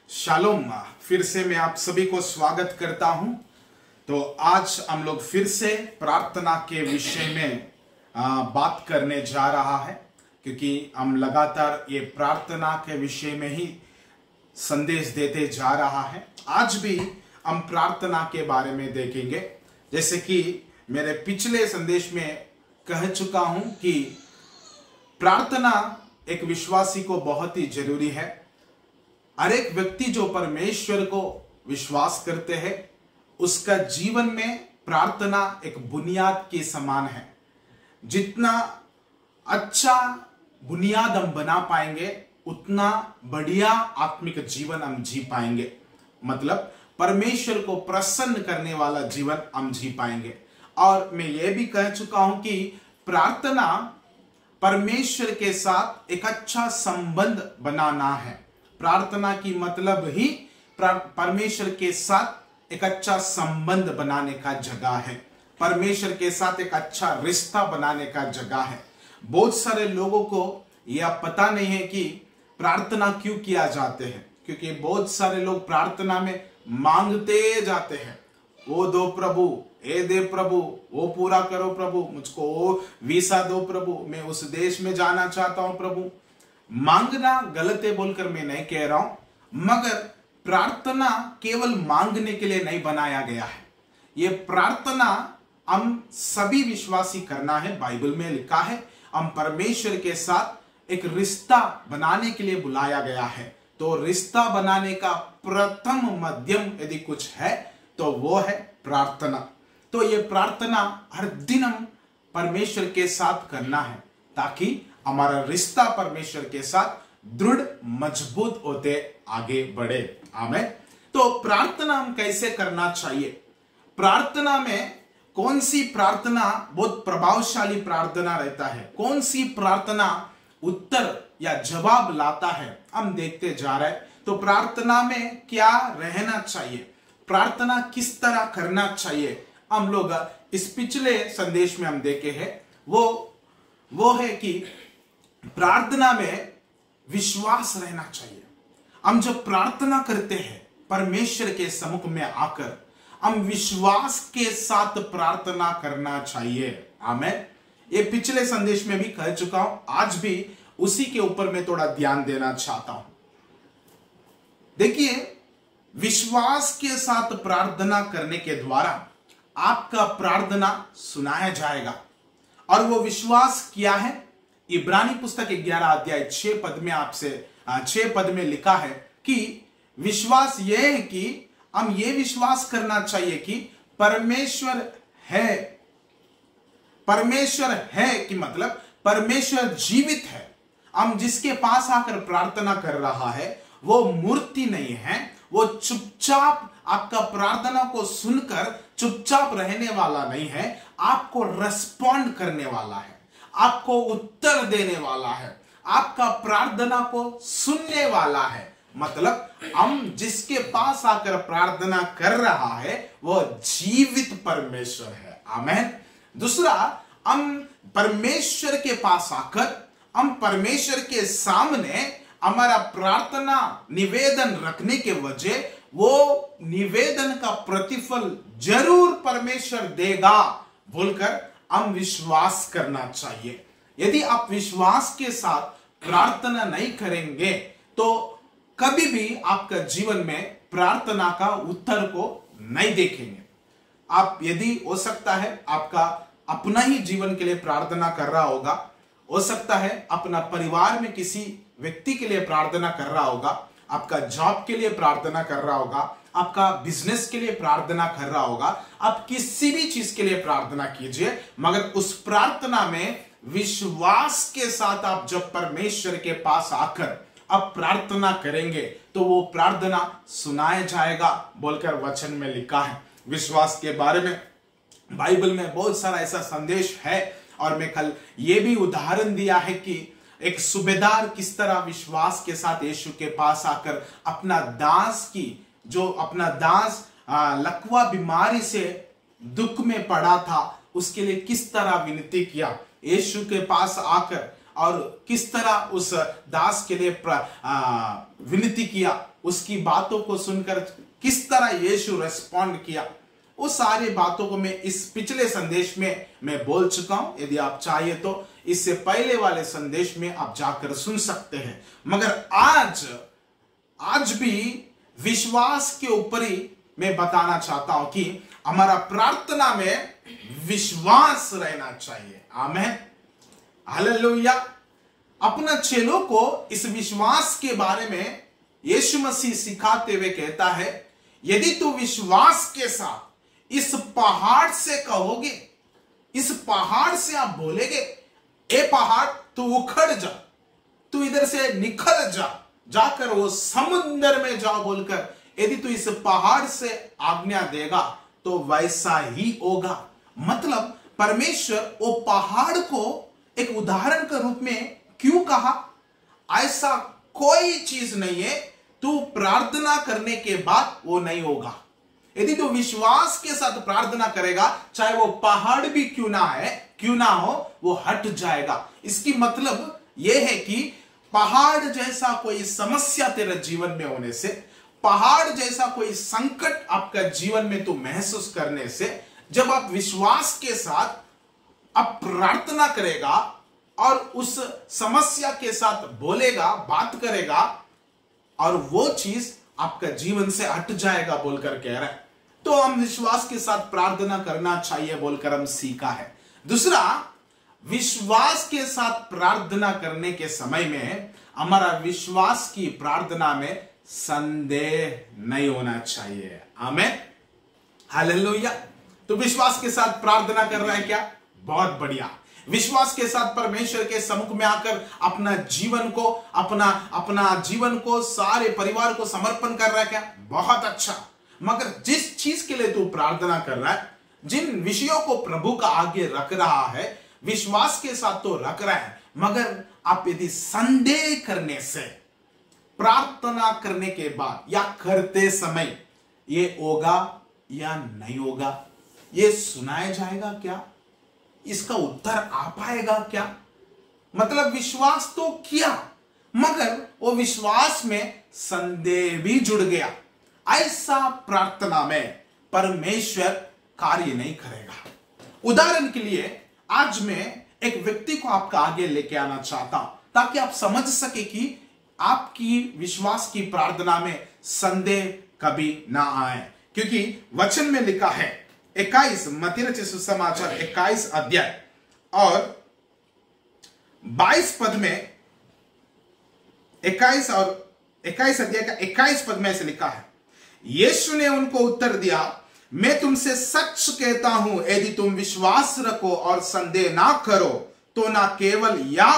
Shalom. फिर से मैं आप सभी को स्वागत करता हूं। तो आज हम लोग फिर से प्रार्थना के विषय में बात करने जा रहा है, क्योंकि हम लगातार ये प्रार्थना के विषय में ही संदेश देते जा रहा है। आज भी हम प्रार्थना के बारे में देखेंगे। जैसे कि मेरे पिछले संदेश में कह चुका हूं कि प्रार्थना एक विश्वासी को बहुत ही जरूरी है। हर एक व्यक्ति जो परमेश्वर को विश्वास करते हैं, उसका जीवन में प्रार्थना एक बुनियाद के समान है। जितना अच्छा बुनियाद हम बना पाएंगे, उतना बढ़िया आत्मिक जीवन हम जी पाएंगे। मतलब परमेश्वर को प्रसन्न करने वाला जीवन हम जी पाएंगे। और मैं ये भी कह चुका हूं कि प्रार्थना परमेश्वर के साथ एक अच्छा संबंध बनाना है। प्रार्थना की मतलब ही परमेश्वर के साथ एक अच्छा संबंध बनाने का जगह है, परमेश्वर के साथ एक अच्छा रिश्ता बनाने का जगह है। बहुत सारे लोगों को यह पता नहीं है कि प्रार्थना क्यों किया जाते हैं, क्योंकि बहुत सारे लोग प्रार्थना में मांगते जाते हैं। वो दो प्रभु, ए दे प्रभु, वो पूरा करो प्रभु, मुझको वो वीसा दो प्रभु, मैं उस देश में जाना चाहता हूं प्रभु। मांगना गलत है बोलकर मैं नहीं कह रहा हूं, मगर प्रार्थना केवल मांगने के लिए नहीं बनाया गया है। ये प्रार्थना हम सभी विश्वासी करना है। बाइबल में लिखा है हम परमेश्वर के साथ एक रिश्ता बनाने के लिए बुलाया गया है। तो रिश्ता बनाने का प्रथम माध्यम यदि कुछ है तो वो है प्रार्थना। तो ये प्रार्थना हर दिन हम परमेश्वर के साथ करना है, ताकि हमारा रिश्ता परमेश्वर के साथ दृढ़ मजबूत होते आगे बढ़े। आमीन। तो प्रार्थना हम कैसे करना चाहिए? प्रार्थना में कौन सी प्रार्थना बहुत प्रभावशाली प्रार्थना रहता है, कौन सी प्रार्थना उत्तर या जवाब लाता है, हम देखते जा रहे हैं। तो प्रार्थना में क्या रहना चाहिए, प्रार्थना किस तरह करना चाहिए, हम लोग इस पिछले संदेश में हम देखे हैं। वो है कि प्रार्थना में विश्वास रहना चाहिए। हम जब प्रार्थना करते हैं परमेश्वर के सम्मुख में आकर, हम विश्वास के साथ प्रार्थना करना चाहिए। आमीन। ये पिछले संदेश में भी कह चुका हूं, आज भी उसी के ऊपर मैं थोड़ा ध्यान देना चाहता हूं। देखिए, विश्वास के साथ प्रार्थना करने के द्वारा आपका प्रार्थना सुनाया जाएगा। और वो विश्वास क्या है? इब्रानी पुस्तक 11 अध्याय 6 पद में 6 पद में लिखा है कि विश्वास यह है कि हम ये विश्वास करना चाहिए कि परमेश्वर है। परमेश्वर है कि मतलब परमेश्वर जीवित है। हम जिसके पास आकर प्रार्थना कर रहा है वो मूर्ति नहीं है, वो चुपचाप आपका प्रार्थना को सुनकर चुपचाप रहने वाला नहीं है, आपको रेस्पॉन्ड करने वाला है, आपको उत्तर देने वाला है, आपका प्रार्थना को सुनने वाला है। मतलब हम जिसके पास आकर प्रार्थना कर रहा है वो जीवित परमेश्वर है। आमीन। दूसरा, हम परमेश्वर के पास आकर हम परमेश्वर के सामने हमारा प्रार्थना निवेदन रखने के वजह वो निवेदन का प्रतिफल जरूर परमेश्वर देगा बोलकर हम विश्वास करना चाहिए। यदि आप विश्वास के साथ प्रार्थना नहीं करेंगे तो कभी भी आपका जीवन में प्रार्थना का उत्तर को नहीं देखेंगे। आप यदि हो सकता है आपका अपना ही जीवन के लिए प्रार्थना कर रहा होगा, हो सकता है अपना परिवार में किसी व्यक्ति के लिए प्रार्थना कर रहा होगा, आपका जॉब के लिए प्रार्थना कर रहा होगा, आपका बिजनेस के लिए प्रार्थना कर रहा होगा, आप किसी भी चीज के लिए प्रार्थना कीजिए, मगर उस प्रार्थना में विश्वास के साथ आप जब परमेश्वर के पास आकर अब प्रार्थना करेंगे तो वो प्रार्थना सुनाया जाएगा बोलकर वचन में लिखा है। विश्वास के बारे में बाइबल में बहुत सारा ऐसा संदेश है। और मैं कल ये भी उदाहरण दिया है कि एक सूबेदार किस तरह विश्वास के साथ यीशु के पास आकर अपना दास लकवा बीमारी से दुख में पड़ा था, उसके लिए किस तरह विनती किया। यीशु के पास आकर और किस तरह उस दास के लिए विनती किया, उसकी बातों को सुनकर किस तरह यीशु रेस्पॉन्ड किया, वो सारी बातों को मैं इस पिछले संदेश में मैं बोल चुका हूं। यदि आप चाहिए तो इससे पहले वाले संदेश में आप जाकर सुन सकते हैं। मगर आज भी विश्वास के ऊपर ही मैं बताना चाहता हूं कि हमारा प्रार्थना में विश्वास रहना चाहिए। आमीन, हालेलुया। अपना चेलों को इस विश्वास के बारे में यीशु मसीह सिखाते हुए कहता है, यदि तू विश्वास के साथ इस पहाड़ से कहोगे, इस पहाड़ से आप बोलेगे, ए पहाड़ तू उखड़ जा, तू इधर से निकल जा, जाकर वो समुद्र में जा बोलकर यदि तू इस पहाड़ से आज्ञा देगा तो वैसा ही होगा। मतलब परमेश्वर वो पहाड़ को एक उदाहरण के रूप में क्यों कहा? ऐसा कोई चीज नहीं है तू प्रार्थना करने के बाद वो नहीं होगा। यदि तू विश्वास के साथ प्रार्थना करेगा, चाहे वो पहाड़ भी क्यों ना हो, वो हट जाएगा। इसकी मतलब यह है कि पहाड़ जैसा कोई समस्या तेरे जीवन में होने से, पहाड़ जैसा कोई संकट आपका जीवन में तू महसूस करने से, जब आप विश्वास के साथ आप प्रार्थना करेगा और उस समस्या के साथ बोलेगा, बात करेगा और वो चीज आपका जीवन से हट जाएगा बोलकर कह रहा है। तो हम विश्वास के साथ प्रार्थना करना चाहिए बोलकर हम सीखा है। दूसरा, विश्वास के साथ प्रार्थना करने के समय में हमारा विश्वास की प्रार्थना में संदेह नहीं होना चाहिए। आमीन, हालेलुया। तो विश्वास के साथ प्रार्थना कर रहा है क्या? बहुत बढ़िया। विश्वास के साथ परमेश्वर के सम्मुख में आकर अपना जीवन को सारे परिवार को समर्पण कर रहा है क्या? बहुत अच्छा। मगर जिस चीज के लिए तू प्रार्थना कर रहा है, जिन विषयों को प्रभु का आगे रख रहा है, विश्वास के साथ तो रख रहा है, मगर आप यदि संदेह करने से प्रार्थना करने के बाद या करते समय ये होगा या नहीं होगा, ये सुनाया जाएगा क्या, इसका उत्तर आ पाएगा क्या, मतलब विश्वास तो किया मगर वो विश्वास में संदेह भी जुड़ गया, ऐसा प्रार्थना में परमेश्वर कार्य नहीं करेगा। उदाहरण के लिए आज मैं एक व्यक्ति को आपका आगे लेके आना चाहता हूं ताकि आप समझ सके कि आपकी विश्वास की प्रार्थना में संदेह कभी ना आए। क्योंकि वचन में लिखा है 21 मत्ती रचित सुसमाचार 21 अध्याय और 22 पद में, 21 अध्याय का 21 पद में ऐसे लिखा है, यीशु ने उनको उत्तर दिया, मैं तुमसे सच कहता हूं, यदि तुम विश्वास रखो और संदेह ना करो तो ना केवल या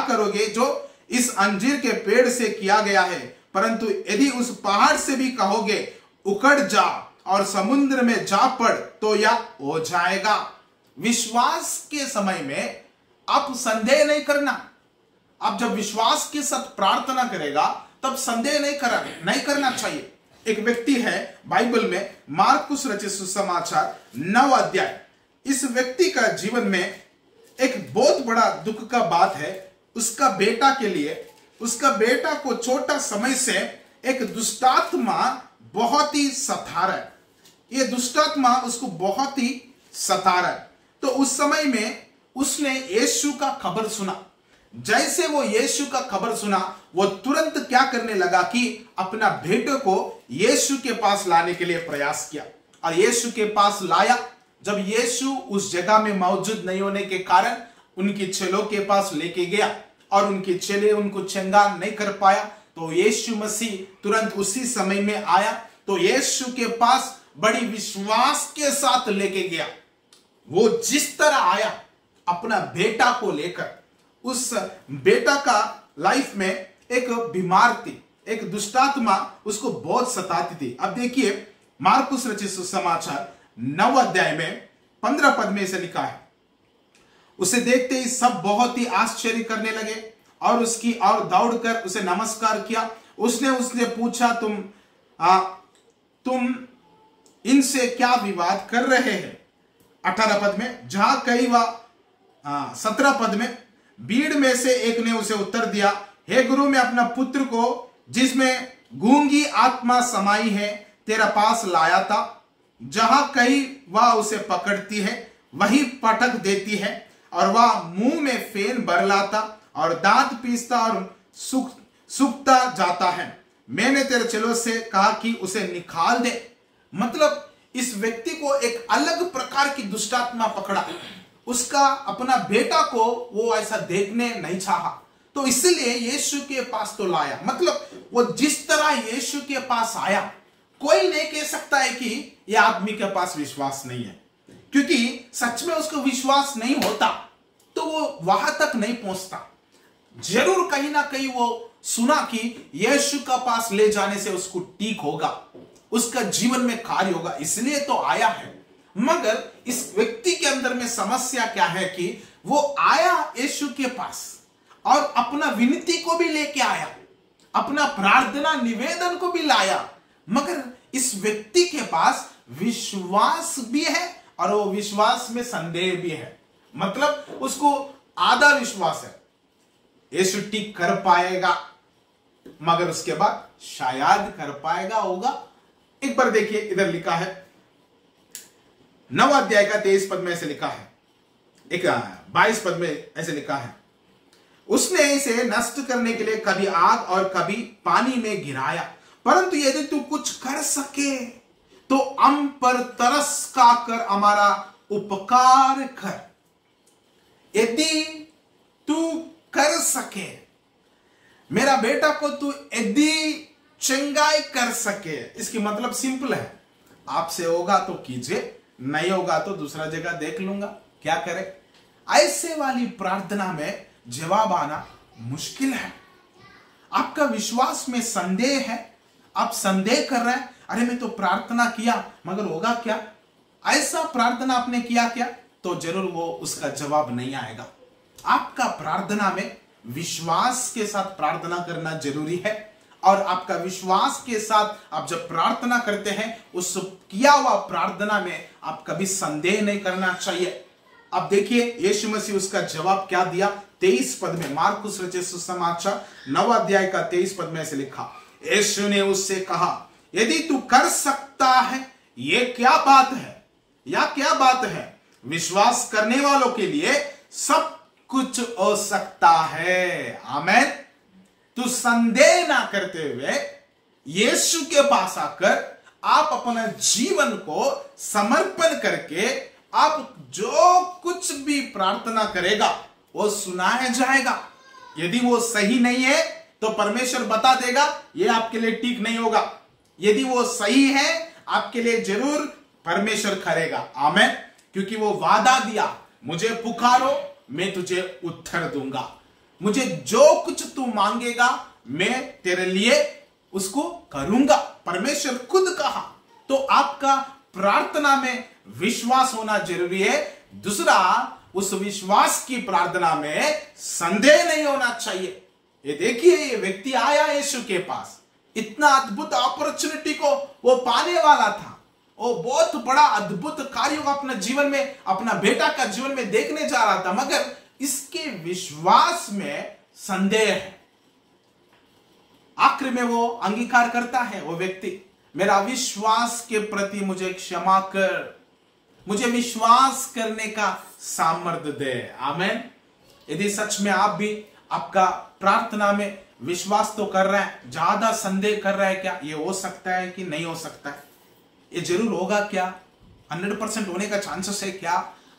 करोगे जो इस अंजीर के पेड़ से किया गया है, परंतु यदि उस पहाड़ से भी कहोगे उखड़ जा और समुद्र में जा पड़ तो यह हो जाएगा। विश्वास के समय में आप संदेह नहीं करना। आप जब विश्वास के साथ प्रार्थना करेगा तब संदेह नहीं करना चाहिए। एक व्यक्ति है बाइबल में, मार्कुस रचित सुसमाचार 9 अध्याय। इस व्यक्ति का जीवन में एक बहुत बड़ा दुख का बात है। उसका बेटा के लिए, उसका बेटा को छोटा समय से एक दुष्टात्मा बहुत ही सता रहा है। ये दुष्टात्मा उसको बहुत ही सता रहा है। तो उस समय में उसने यीशु का खबर सुना। जैसे वो यीशु का खबर सुना, वो तुरंत क्या करने लगा कि अपना बेटे को यीशु के पास लाने के लिए प्रयास किया और यीशु के पास लाया। जब यीशु उस जगह में मौजूद नहीं होने के कारण उनके चेलों के पास लेके गया और उनके चेले उनको चंगा नहीं कर पाया, तो यीशु मसीह तुरंत उसी समय में आया। तो यीशु के पास बड़ी विश्वास के साथ लेके गया। वो जिस तरह आया अपना बेटा को लेकर, उस बेटा का लाइफ में एक बीमार थी, एक दुष्टात्मा उसको बहुत सताती थी। अब देखिए मार्कुस रचित सुसमाचार 9 अध्याय में 15 पद में इसे लिखा है, उसे देखते ही सब बहुत ही आश्चर्य करने लगे और उसकी और दौड़कर उसे नमस्कार किया। उसने पूछा, तुम इनसे क्या विवाद कर रहे हैं? 18 पद में, जहां कई 17 पद में, भीड़ में से एक ने उसे उत्तर दिया, हे गुरु, मैं अपना पुत्र को जिसमें गूंगी आत्मा समाई है तेरा पास लाया था। जहां कहीं वह उसे पकड़ती है वही पटक देती है, और वह मुंह में फेन बरलाता और दांत पीसता और सूखता जाता है। मैंने तेरे चेलों से कहा कि उसे निकाल दे। मतलब इस व्यक्ति को एक अलग प्रकार की दुष्टात्मा पकड़ा, उसका अपना बेटा को वो ऐसा देखने नहीं चाहा, तो इसलिए यीशु के पास तो लाया। मतलब वो जिस तरह यीशु के पास आया, कोई नहीं कह सकता है कि यह आदमी के पास विश्वास नहीं है, क्योंकि सच में उसको विश्वास नहीं होता तो वो वहां तक नहीं पहुंचता। जरूर कहीं ना कहीं वो सुना कि यीशु का पास ले जाने से उसको ठीक होगा, उसका जीवन में कार्य होगा, इसलिए तो आया है। मगर इस व्यक्ति के अंदर में समस्या क्या है कि वो आया यीशु के पास और अपना विनती को भी लेके आया, अपना प्रार्थना निवेदन को भी लाया, मगर इस व्यक्ति के पास विश्वास भी है और वो विश्वास में संदेह भी है। मतलब उसको आधा विश्वास है, यीशु ठीक कर पाएगा, मगर उसके बाद शायद कर पाएगा होगा। एक बार देखिए, इधर लिखा है 9 अध्याय का 23 पद में ऐसे लिखा है, 22 पद में ऐसे लिखा है, उसने इसे नष्ट करने के लिए कभी आग और कभी पानी में गिराया, परंतु यदि तू कुछ कर सके तो हम पर तरस खाकर हमारा उपकार कर। यदि तू कर सके, मेरा बेटा को तू यदि चंगाई कर सके, इसकी मतलब सिंपल है, आपसे होगा तो कीजिए, नहीं होगा तो दूसरा जगह देख लूंगा, क्या करे। ऐसे वाली प्रार्थना में जवाब आना मुश्किल है। आपका विश्वास में संदेह है, आप संदेह कर रहे हैं, अरे मैं तो प्रार्थना किया मगर होगा क्या, ऐसा प्रार्थना आपने किया क्या, तो जरूर वो उसका जवाब नहीं आएगा। आपका प्रार्थना में विश्वास के साथ प्रार्थना करना जरूरी है, और आपका विश्वास के साथ आप जब प्रार्थना करते हैं, उस किया हुआ प्रार्थना में आप कभी संदेह नहीं करना चाहिए। अब देखिए यीशु मसीह उसका जवाब क्या दिया 23 पद में। मार्कुस रचित सुसमाचार 9 अध्याय का 23 पद में ऐसे लिखा, यीशु ने उससे कहा, यदि तू कर सकता है, ये क्या बात है, या क्या बात है, विश्वास करने वालों के लिए सब कुछ हो सकता है। आमेन। तू संदेह ना करते हुए यीशु के पास आकर आप अपना जीवन को समर्पण करके आप जो कुछ भी प्रार्थना करेगा वो सुनाया जाएगा। यदि वो सही नहीं है तो परमेश्वर बता देगा ये आपके लिए ठीक नहीं होगा, यदि वो सही है आपके लिए जरूर परमेश्वर करेगा। आमेन। क्योंकि वो वादा दिया, मुझे पुकारो मैं तुझे उत्तर दूंगा, मुझे जो कुछ तू मांगेगा मैं तेरे लिए उसको करूंगा, परमेश्वर खुद कहा। तो आपका प्रार्थना में विश्वास होना जरूरी है। दूसरा, उस विश्वास की प्रार्थना में संदेह नहीं होना चाहिए। ये देखिए, ये व्यक्ति आया यीशु के पास, इतना अद्भुत अपॉर्चुनिटी को वो पाने वाला था, वो बहुत बड़ा अद्भुत कार्य को अपने जीवन में, अपना बेटा का जीवन में देखने जा रहा था, मगर इसके विश्वास में संदेह है। आखिर में वो अंगीकार करता है, वो व्यक्ति, मेरा विश्वास के प्रति मुझे क्षमा कर, मुझे विश्वास करने का सामर्थ्य दे। आमेन। यदि सच में आप भी आपका प्रार्थना में विश्वास तो कर रहे हैं, ज्यादा संदेह कर रहे हैं, क्या ये हो सकता है कि नहीं हो सकता है, ये जरूर होगा क्या, 100% होने का चांसेस है क्या,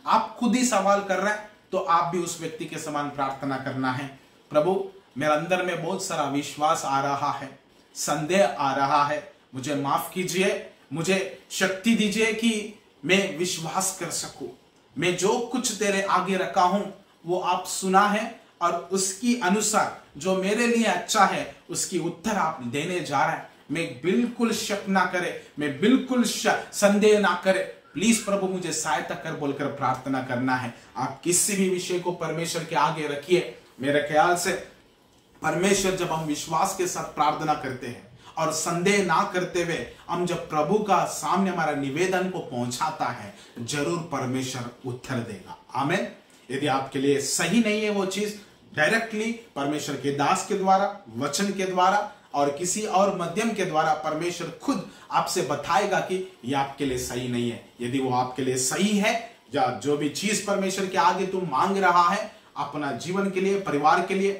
आप खुद ही सवाल कर रहे हैं, तो आप भी उस व्यक्ति के समान प्रार्थना करना है। प्रभु, मेरे अंदर में बहुत सारा विश्वास आ रहा है, संदेह आ रहा है, मुझे माफ कीजिए, मुझे शक्ति दीजिए कि मैं विश्वास कर सकूं। मैं जो कुछ तेरे आगे रखा हूं वो आप सुना है, और उसकी अनुसार जो मेरे लिए अच्छा है उसकी उत्तर आप देने जा रहे हैं। मैं बिल्कुल शक ना करे, मैं बिल्कुल संदेह ना करे, प्लीज प्रभु मुझे सहायता कर बोलकर प्रार्थना करना है। आप किसी भी विषय को परमेश्वर के आगे रखिए। मेरे ख्याल से परमेश्वर, जब हम विश्वास के साथ प्रार्थना करते हैं और संदेह ना करते हुए हम जब प्रभु का सामने हमारा निवेदन को पहुंचाता है, जरूर परमेश्वर उत्तर देगा। आमेन। यदि आपके लिए सही नहीं है वो चीज, डायरेक्टली परमेश्वर के दास के द्वारा, वचन के द्वारा और किसी और माध्यम के द्वारा परमेश्वर खुद आपसे बताएगा कि ये आपके लिए सही नहीं है। यदि वो आपके लिए सही है, या जो भी चीज परमेश्वर के आगे तू मांग रहा है, अपना जीवन के लिए, परिवार के लिए,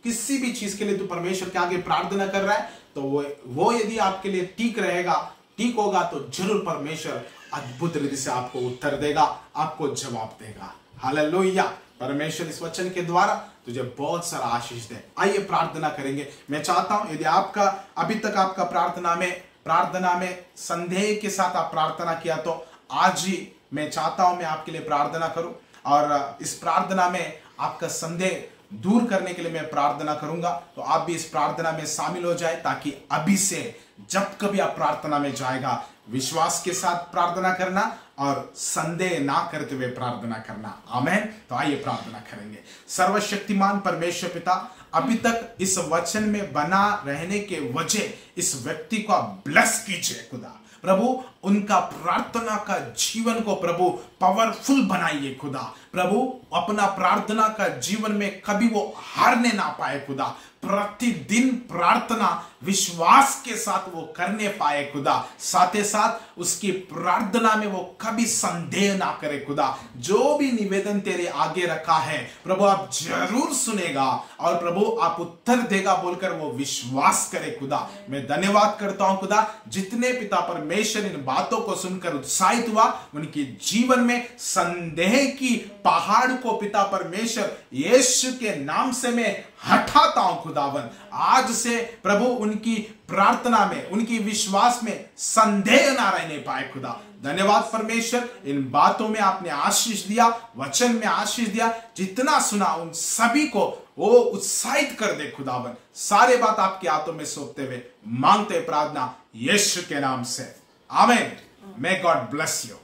किसी भी चीज के लिए तू परमेश्वर के आगे प्रार्थना कर रहा है, तो वो यदि आपके लिए ठीक रहेगा, ठीक होगा, तो जरूर परमेश्वर अद्भुत रीति से आपको उत्तर देगा, आपको जवाब देगा। हालेलुया। परमेश्वर इस वचन के द्वारा तुझे बहुत सारा आशीष दे। आइए प्रार्थना करेंगे। मैं चाहता हूं यदि आपका अभी तक आपका प्रार्थना में संदेह के साथ आप प्रार्थना किया, तो आज ही मैं चाहता हूं मैं आपके लिए प्रार्थना करूं, और इस प्रार्थना में आपका संदेह दूर करने के लिए मैं प्रार्थना करूंगा। तो आप भी इस प्रार्थना में शामिल हो जाए, ताकि अभी से जब कभी आप प्रार्थना में जाएगा, विश्वास के साथ प्रार्थना करना और संदेह ना करते हुए प्रार्थना करना। आमेन। तो आइए प्रार्थना करेंगे। सर्वशक्तिमान परमेश्वर पिता, अभी तक इस वचन में बना रहने के वजह इस व्यक्ति को ब्लेस कीजिए खुदा। प्रभु उनका प्रार्थना का जीवन को प्रभु पावरफुल बनाइए खुदा। प्रभु अपना प्रार्थना का जीवन में कभी वो हारने ना पाए खुदा। प्रतिदिन प्रार्थना विश्वास के साथ वो करने पाए खुदा। साथ ही साथ उसकी प्रार्थना में वो कभी संदेह ना करे खुदा। जो भी निवेदन तेरे आगे रखा है प्रभु आप जरूर सुनेगा, और प्रभु आप उत्तर देगा बोलकर वो विश्वास करे खुदा। मैं धन्यवाद करता हूं खुदा, जितने पिता परमेश्वर इन बातों को सुनकर उत्साहित हुआ, उनके जीवन में संदेह की पहाड़ को पिता परमेश्वर यीशु के नाम से मैं हटाता हूं खुदावन। आज से प्रभु उनकी प्रार्थना में, उनकी विश्वास में संदेह ना रहने पाए खुदा। धन्यवाद परमेश्वर, इन बातों में आपने आशीष दिया, वचन में आशीष दिया, जितना सुना उन सभी को वो उत्साहित कर दे खुदावन। सारे बात आपके हाथों में सौंपते हुए मांगते प्रार्थना यीशु के नाम से, आमीन। May God bless you.